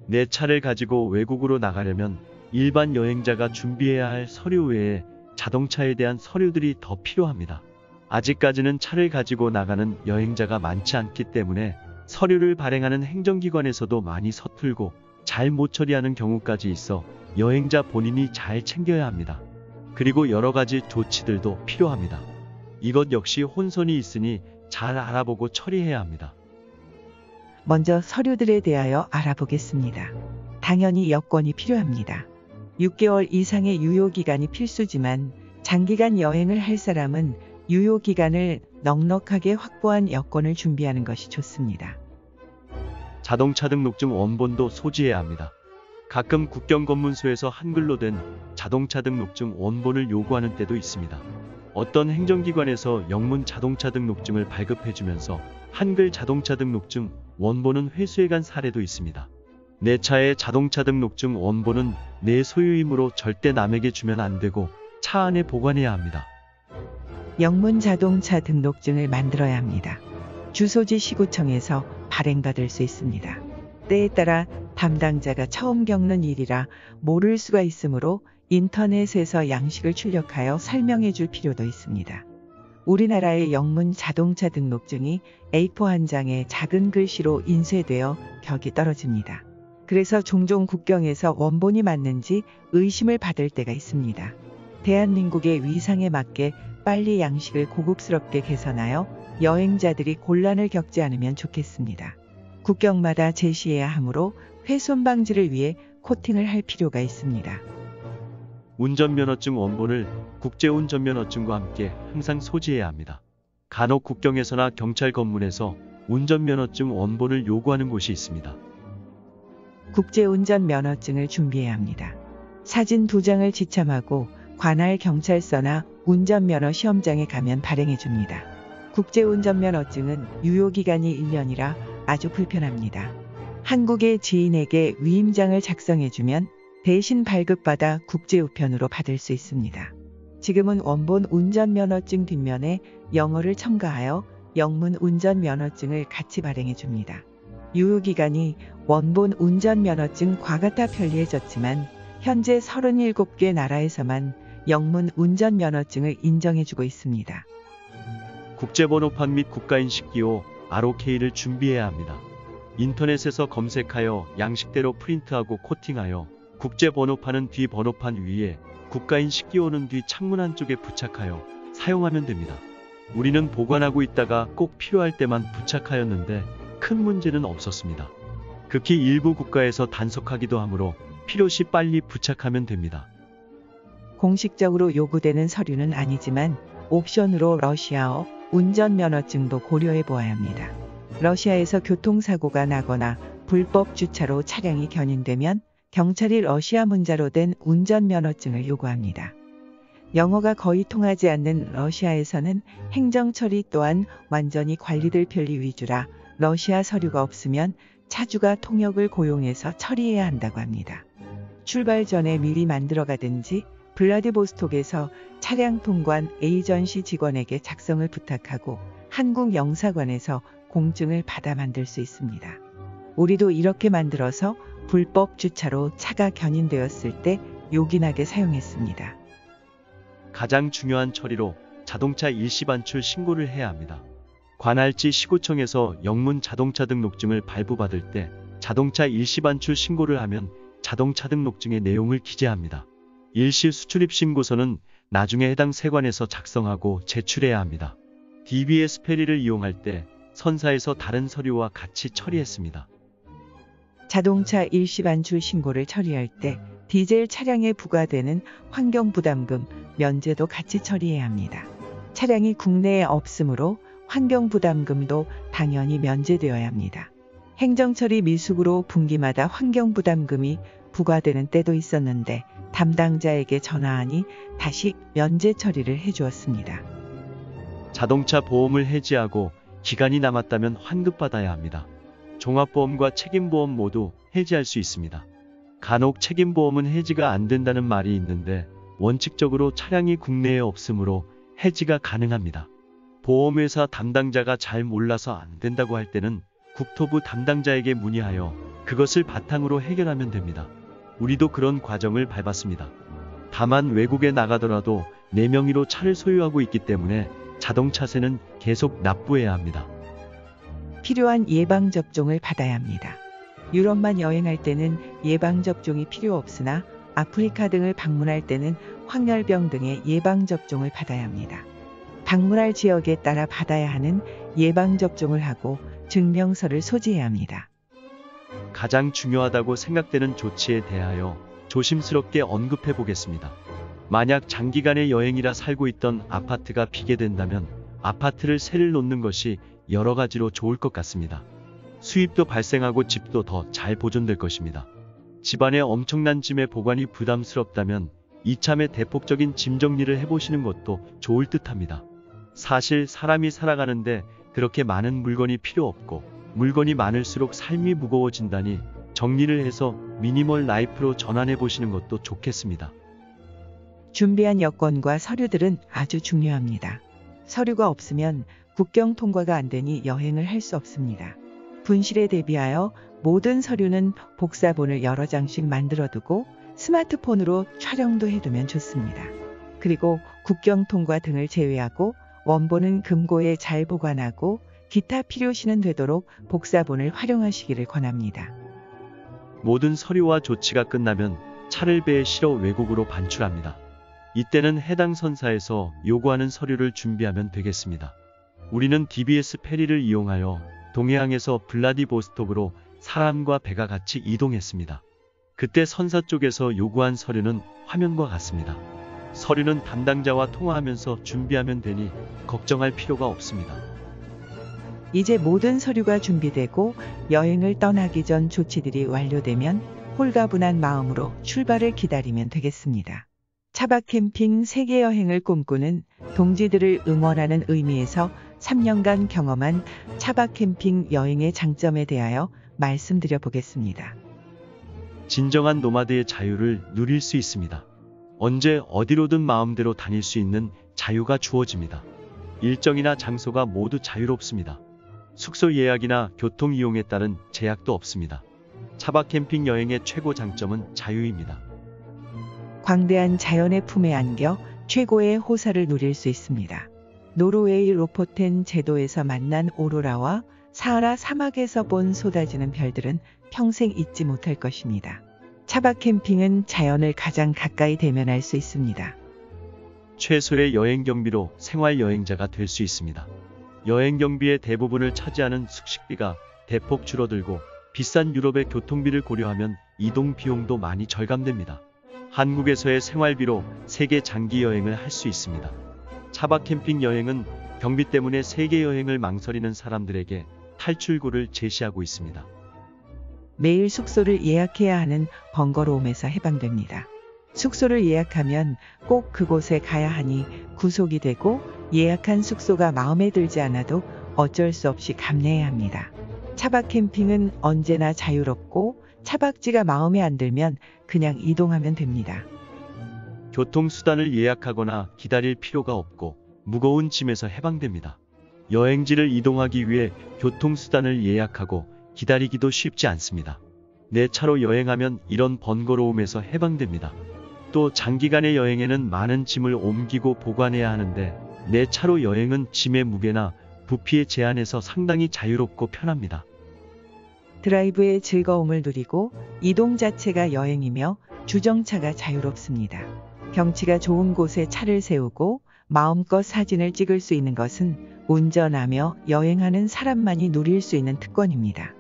내 차를 가지고 외국으로 나가려면 일반 여행자가 준비해야 할 서류 외에 자동차에 대한 서류들이 더 필요합니다. 아직까지는 차를 가지고 나가는 여행자가 많지 않기 때문에 서류를 발행하는 행정기관에서도 많이 서툴고 잘 못 처리하는 경우까지 있어 여행자 본인이 잘 챙겨야 합니다. 그리고 여러 가지 조치들도 필요합니다. 이것 역시 혼선이 있으니 잘 알아보고 처리해야 합니다. 먼저 서류들에 대하여 알아보겠습니다. 당연히 여권이 필요합니다. 6개월 이상의 유효기간이 필수지만 장기간 여행을 할 사람은 유효기간을 넉넉하게 확보한 여권을 준비하는 것이 좋습니다. 자동차 등록증 원본도 소지해야 합니다. 가끔 국경검문소에서 한글로 된 자동차 등록증 원본을 요구하는 때도 있습니다. 어떤 행정기관에서 영문 자동차 등록증을 발급해주면서 한글 자동차 등록증 원본은 회수해간 사례도 있습니다. 내 차의 자동차 등록증 원본은 내 소유이므로 절대 남에게 주면 안 되고 차 안에 보관해야 합니다. 영문 자동차 등록증을 만들어야 합니다. 주소지 시구청에서 발행받을 수 있습니다. 때에 따라 담당자가 처음 겪는 일이라 모를 수가 있으므로 인터넷에서 양식을 출력하여 설명해 줄 필요도 있습니다. 우리나라의 영문 자동차 등록증이 A4 한 장에 작은 글씨로 인쇄되어 격이 떨어집니다. 그래서 종종 국경에서 원본이 맞는지 의심을 받을 때가 있습니다. 대한민국의 위상에 맞게 빨리 양식을 고급스럽게 개선하여 여행자들이 곤란을 겪지 않으면 좋겠습니다. 국경마다 제시해야 하므로 훼손 방지를 위해 코팅을 할 필요가 있습니다. 운전면허증 원본을 국제운전면허증과 함께 항상 소지해야 합니다. 간혹 국경에서나 경찰 검문에서 운전면허증 원본을 요구하는 곳이 있습니다. 국제운전면허증을 준비해야 합니다. 사진 2장을 지참하고 관할 경찰서나 운전면허 시험장에 가면 발행해 줍니다. 국제운전면허증은 유효기간이 1년이라 아주 불편합니다. 한국의 지인에게 위임장을 작성해주면 대신 발급받아 국제우편으로 받을 수 있습니다. 지금은 원본 운전면허증 뒷면에 영어를 첨가하여 영문 운전면허증을 같이 발행해줍니다. 유효기간이 원본 운전면허증과 같아 편리해졌지만 현재 37개 나라에서만 영문 운전면허증을 인정해주고 있습니다. 국제번호판 및 국가인식기호 ROK를 준비해야 합니다. 인터넷에서 검색하여 양식대로 프린트하고 코팅하여 국제번호판은 뒤 번호판 위에 국가인식기호는 뒤 창문 한쪽에 부착하여 사용하면 됩니다. 우리는 보관하고 있다가 꼭 필요할 때만 부착하였는데 큰 문제는 없었습니다. 극히 일부 국가에서 단속하기도 하므로 필요시 빨리 부착하면 됩니다. 공식적으로 요구되는 서류는 아니지만 옵션으로 러시아어 운전면허증도 고려해 보아야 합니다. 러시아에서 교통사고가 나거나 불법 주차로 차량이 견인되면 경찰이 러시아 문자로 된 운전면허증을 요구합니다. 영어가 거의 통하지 않는 러시아에서는 행정처리 또한 완전히 관리될 편리 위주라 러시아 서류가 없으면 차주가 통역을 고용해서 처리해야 한다고 합니다. 출발 전에 미리 만들어 가든지 블라디보스톡에서 차량 통관 에이전시 직원에게 작성을 부탁하고 한국 영사관에서 공증을 받아 만들 수 있습니다. 우리도 이렇게 만들어서 불법 주차로 차가 견인되었을 때 요긴하게 사용했습니다. 가장 중요한 처리로 자동차 일시반출 신고를 해야 합니다. 관할지 시구청에서 영문 자동차 등록증을 발부받을 때 자동차 일시반출 신고를 하면 자동차 등록증의 내용을 기재합니다. 일시 수출입 신고서는 나중에 해당 세관에서 작성하고 제출해야 합니다. DBS 페리를 이용할 때 선사에서 다른 서류와 같이 처리했습니다. 자동차 일시반출 신고를 처리할 때 디젤 차량에 부과되는 환경부담금 면제도 같이 처리해야 합니다. 차량이 국내에 없으므로 환경부담금도 당연히 면제되어야 합니다. 행정처리 미숙으로 분기마다 환경부담금이 부과되는 때도 있었는데 담당자에게 전화하니 다시 면제 처리를 해주었습니다. 자동차 보험을 해지하고 기간이 남았다면 환급받아야 합니다. 종합보험과 책임보험 모두 해지할 수 있습니다. 간혹 책임보험은 해지가 안 된다는 말이 있는데 원칙적으로 차량이 국내에 없으므로 해지가 가능합니다. 보험회사 담당자가 잘 몰라서 안 된다고 할 때는 국토부 담당자에게 문의하여 그것을 바탕으로 해결하면 됩니다. 우리도 그런 과정을 밟았습니다. 다만 외국에 나가더라도 4명이로 차를 소유하고 있기 때문에 자동차세는 계속 납부해야 합니다. 필요한 예방접종을 받아야 합니다. 유럽만 여행할 때는 예방접종이 필요 없으나 아프리카 등을 방문할 때는 황열병 등의 예방접종을 받아야 합니다. 방문할 지역에 따라 받아야 하는 예방접종을 하고 증명서를 소지해야 합니다. 가장 중요하다고 생각되는 조치에 대하여 조심스럽게 언급해 보겠습니다. 만약 장기간의 여행이라 살고 있던 아파트가 비게 된다면 아파트를 세를 놓는 것이 여러 가지로 좋을 것 같습니다. 수입도 발생하고 집도 더 잘 보존될 것입니다. 집안에 엄청난 짐의 보관이 부담스럽다면 이참에 대폭적인 짐 정리를 해보시는 것도 좋을 듯합니다. 사실 사람이 살아가는데 그렇게 많은 물건이 필요 없고 물건이 많을수록 삶이 무거워진다니 정리를 해서 미니멀 라이프로 전환해 보시는 것도 좋겠습니다. 준비한 여권과 서류들은 아주 중요합니다. 서류가 없으면 국경 통과가 안 되니 여행을 할 수 없습니다. 분실에 대비하여 모든 서류는 복사본을 여러 장씩 만들어 두고 스마트폰으로 촬영도 해두면 좋습니다. 그리고 국경 통과 등을 제외하고 원본은 금고에 잘 보관하고 기타 필요시는 되도록 복사본을 활용하시기를 권합니다. 모든 서류와 조치가 끝나면 차를 배에 실어 외국으로 반출합니다. 이때는 해당 선사에서 요구하는 서류를 준비하면 되겠습니다. 우리는 DBS 페리를 이용하여 동해항에서 블라디보스톡으로 사람과 배가 같이 이동했습니다. 그때 선사 쪽에서 요구한 서류는 화면과 같습니다. 서류는 담당자와 통화하면서 준비하면 되니 걱정할 필요가 없습니다. 이제 모든 서류가 준비되고 여행을 떠나기 전 조치들이 완료되면 홀가분한 마음으로 출발을 기다리면 되겠습니다. 차박 캠핑 세계 여행을 꿈꾸는 동지들을 응원하는 의미에서 3년간 경험한 차박 캠핑 여행의 장점에 대하여 말씀드려 보겠습니다. 진정한 노마드의 자유를 누릴 수 있습니다. 언제 어디로든 마음대로 다닐 수 있는 자유가 주어집니다. 일정이나 장소가 모두 자유롭습니다. 숙소 예약이나 교통 이용에 따른 제약도 없습니다. 차박 캠핑 여행의 최고 장점은 자유입니다. 광대한 자연의 품에 안겨 최고의 호사를 누릴 수 있습니다. 노르웨이 로포텐 제도에서 만난 오로라와 사하라 사막에서 본 쏟아지는 별들은 평생 잊지 못할 것입니다. 차박 캠핑은 자연을 가장 가까이 대면할 수 있습니다. 최소의 여행 경비로 생활 여행자가 될 수 있습니다. 여행 경비의 대부분을 차지하는 숙식비가 대폭 줄어들고 비싼 유럽의 교통비를 고려하면 이동 비용도 많이 절감됩니다. 한국에서의 생활비로 세계 장기 여행을 할 수 있습니다. 차박 캠핑 여행은 경비 때문에 세계 여행을 망설이는 사람들에게 탈출구를 제시하고 있습니다. 매일 숙소를 예약해야 하는 번거로움에서 해방됩니다. 숙소를 예약하면 꼭 그곳에 가야 하니 구속이 되고 예약한 숙소가 마음에 들지 않아도 어쩔 수 없이 감내해야 합니다. 차박 캠핑은 언제나 자유롭고 차박지가 마음에 안 들면 그냥 이동하면 됩니다. 교통수단을 예약하거나 기다릴 필요가 없고 무거운 짐에서 해방됩니다. 여행지를 이동하기 위해 교통수단을 예약하고 기다리기도 쉽지 않습니다. 내 차로 여행하면 이런 번거로움에서 해방됩니다. 또 장기간의 여행에는 많은 짐을 옮기고 보관해야 하는데 내 차로 여행은 짐의 무게나 부피의 제한에서 상당히 자유롭고 편합니다. 드라이브의 즐거움을 누리고 이동 자체가 여행이며 주정차가 자유롭습니다. 경치가 좋은 곳에 차를 세우고 마음껏 사진을 찍을 수 있는 것은 운전하며 여행하는 사람만이 누릴 수 있는 특권입니다.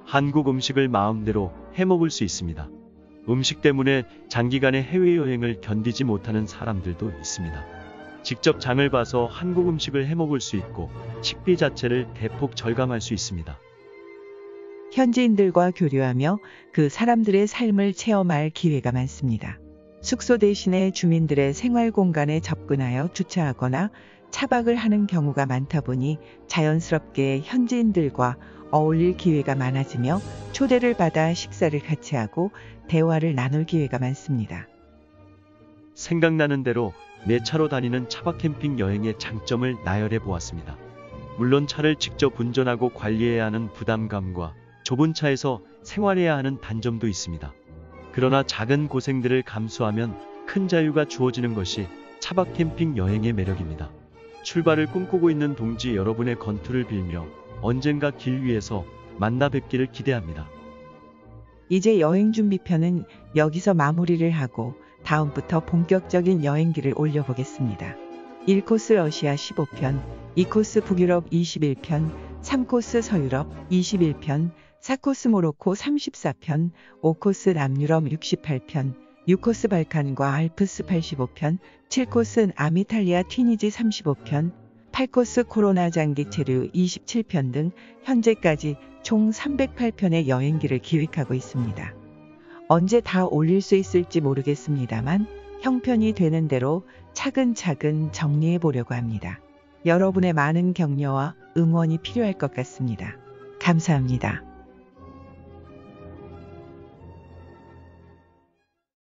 한국 음식을 마음대로 해먹을 수 있습니다. 음식 때문에 장기간의 해외여행을 견디지 못하는 사람들도 있습니다. 직접 장을 봐서 한국 음식을 해먹을 수 있고 식비 자체를 대폭 절감할 수 있습니다. 현지인들과 교류하며 그 사람들의 삶을 체험할 기회가 많습니다. 숙소 대신에 주민들의 생활 공간에 접근하여 주차하거나 차박을 하는 경우가 많다 보니 자연스럽게 현지인들과 어울릴 기회가 많아지며 초대를 받아 식사를 같이 하고 대화를 나눌 기회가 많습니다. 생각나는 대로 내 차로 다니는 차박 캠핑 여행의 장점을 나열해 보았습니다. 물론 차를 직접 운전하고 관리해야 하는 부담감과 좁은 차에서 생활해야 하는 단점도 있습니다. 그러나 작은 고생들을 감수하면 큰 자유가 주어지는 것이 차박 캠핑 여행의 매력입니다. 출발을 꿈꾸고 있는 동지 여러분의 건투를 빌며 언젠가 길 위에서 만나 뵙기를 기대합니다. 이제 여행 준비편은 여기서 마무리를 하고 다음부터 본격적인 여행기를 올려보겠습니다. 1코스 러시아 15편, 2코스 북유럽 21편, 3코스 서유럽 21편, 4코스 모로코 34편, 5코스 남유럽 68편, 6코스 발칸과 알프스 85편, 7코스 아미탈리아 튀니지 35편, 8코스 코로나 장기 체류 27편 등 현재까지 총 308편의 여행기를 기획하고 있습니다. 언제 다 올릴 수 있을지 모르겠습니다만 형편이 되는 대로 차근차근 정리해 보려고 합니다. 여러분의 많은 격려와 응원이 필요할 것 같습니다. 감사합니다.